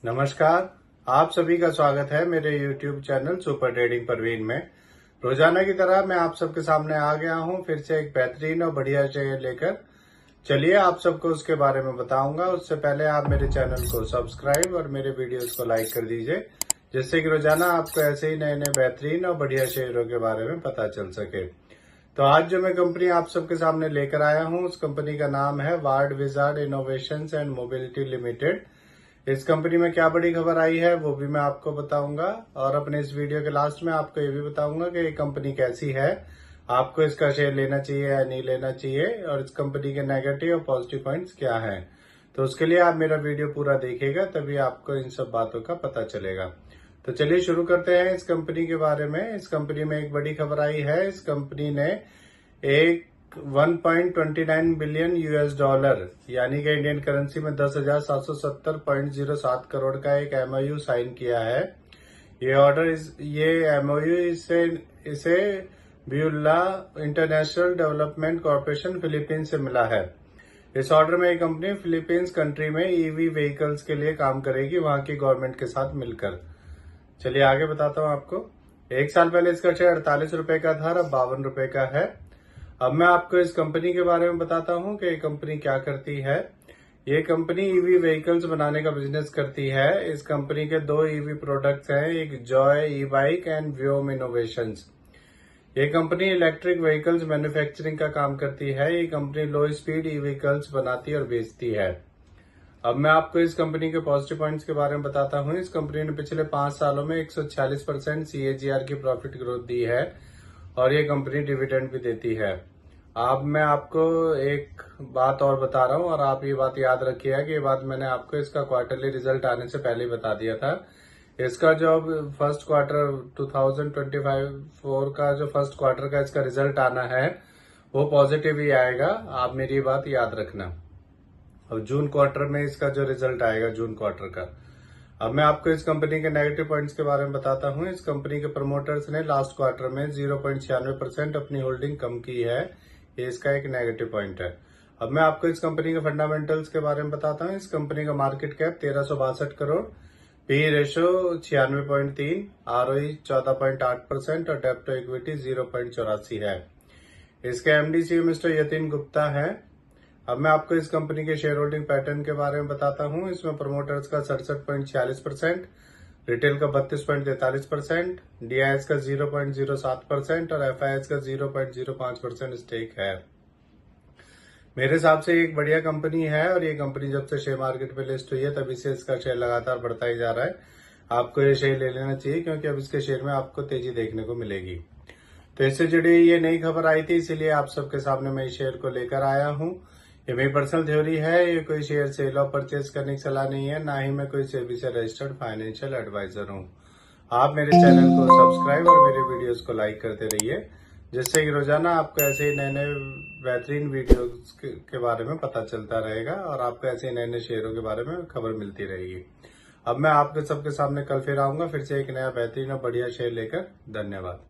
नमस्कार। आप सभी का स्वागत है मेरे YouTube channel super trading Parveen में। रोजाना की तरह मैं आप सबके सामने आ गया हूं फिर से एक बेहतरीन और बढ़िया शेयर लेकर। चलिए आप सबको उसके बारे में बताऊंगा। उससे पहले आप मेरे चैनल को सब्सक्राइब और मेरे वीडियोस को लाइक कर दीजिए, जिससे कि रोजाना आपको ऐसे ही नए नए बेहतरीन और बढ़िया शेयरों के बारे में पता चल सके। तो आज जो मैं कंपनी आप सबके सामने लेकर आया हूं, उस कंपनी का नाम है ward wizard innovations and mobility limited. इस कंपनी में क्या बड़ी खबर आई है वो भी मैं आपको बताऊंगा, और अपने इस वीडियो के लास्ट में आपको ये भी बताऊंगा कि ये कंपनी कैसी है, आपको इसका शेयर लेना चाहिए या नहीं लेना चाहिए, और इस कंपनी के नेगेटिव और पॉजिटिव पॉइंट्स क्या हैं। तो उसके लिए आप मेरा वीडियो पूरा देखिएगा, तभी आपको इन सब बातों का पता चलेगा। तो चलिए शुरू करते हैं इस कंपनी के बारे में। इस कंपनी में एक बड़ी खबर आई है। इस कंपनी ने एक 1.29 बिलियन यूएस डॉलर यानी कि इंडियन करेंसी में 10,770.07 करोड़ का एक एमओयू साइन किया है। ये एमओयू इसे Beulah international development corporation Philippines से मिला है। इस ऑर्डर में ये कंपनी फिलीपींस कंट्री में ईवी व्हीकल्स के लिए काम करेगी, वहां की गवर्नमेंट के साथ मिलकर। चलिए आगे बताता हूं आपको। एक साल पहले इसका शेयर 48 रुपए का था, अब 52 रुपए का है। अब मैं आपको इस कंपनी के बारे में बताता हूं कि ये कंपनी क्या करती है। ये कंपनी ईवी व्हीकल्स बनाने का बिजनेस करती है। इस कंपनी के दो ईवी प्रोडक्ट्स हैं, एक Joy E bike and Vyom innovations. ये कंपनी इलेक्ट्रिक व्हीकल्स मैन्युफैक्चरिंग का काम करती है। ये कंपनी लो स्पीड ई व्हीकल्स बनाती और बेचती है। अब मैं आपको इस कंपनी के पॉजिटिव पॉइंट्स के बारे में बताता हूं। इस कंपनी ने पिछले 5 सालों में 146% CAGR की प्रॉफिट ग्रोथ दी है, और ये कंपनी डिविडेंड भी देती है। अब मैं आपको एक बात और बता रहा हूं, और आप ये बात याद रखिएगा कि ये बात मैंने आपको इसका क्वार्टरली रिजल्ट आने से पहले ही बता दिया था। इसका जो फर्स्ट क्वार्टर 2025 का जो फर्स्ट क्वार्टर का इसका रिजल्ट आना है वो पॉजिटिव ही आएगा। आप मेरी ये बात याद रखना। और जून क्वार्टर में इसका जो रिजल्ट आएगा जून क्वार्टर का। अब मैं आपको इस कंपनी के नेगेटिव पॉइंट्स के बारे में बताता हूं। इस कंपनी के प्रमोटर्स ने लास्ट क्वार्टर में 0.96% अपनी होल्डिंग कम की है। ये इसका एक नेगेटिव पॉइंट है। अब मैं आपको इस कंपनी के फंडामेंटल्स के बारे में बताता हूं। इस कंपनी का market cap 1362 crore, P ratio 96.3, ROE 14.8% और डेब्ट टू इक्विटी 0.84 है। इसके MD CEO mister Yatin Gupta है। अब मैं आपको इस कंपनी के शेयर होल्डिंग पैटर्न के बारे में बताता हूं। इसमें प्रमोटर्स का 67.46%, रिटेल का 32.43%, DIS का 0.07% और FIS का 0.05% स्टेक है। मेरे हिसाब से एक बढ़िया कंपनी है, और ये कंपनी जब से शेयर मार्केट में लिस्ट हुई है तभी से इसका शेयर लगातार बढ़ता ही जा रहा है। आपको ये शेयर ले लेना चाहिए, क्योंकि अब इसके शेयर में आपको तेजी देखने को मिलेगी। तो इससे जुड़ी ये नई खबर आई थी, इसीलिए आप सबके सामने मैं इस शेयर को लेकर आया हूं। ये मेरी पर्सनल थ्योरी है, ये कोई शेयर सेल और परचेज करने की सलाह नहीं है, ना ही मैं कोई सेबी से रजिस्टर्ड फाइनेंशियल एडवाइजर हूं। आप मेरे चैनल को सब्सक्राइब और मेरे वीडियोस को लाइक करते रहिए, जिससे कि रोजाना आपको ऐसे ही नए नए बेहतरीन वीडियोस के बारे में पता चलता रहेगा, और आपको ऐसे ही नए नए शेयरों के बारे में खबर मिलती रहेगी। अब मैं आपके सबके सामने कल फिर आऊंगा, फिर से एक नया बेहतरीन और बढ़िया शेयर लेकर। धन्यवाद।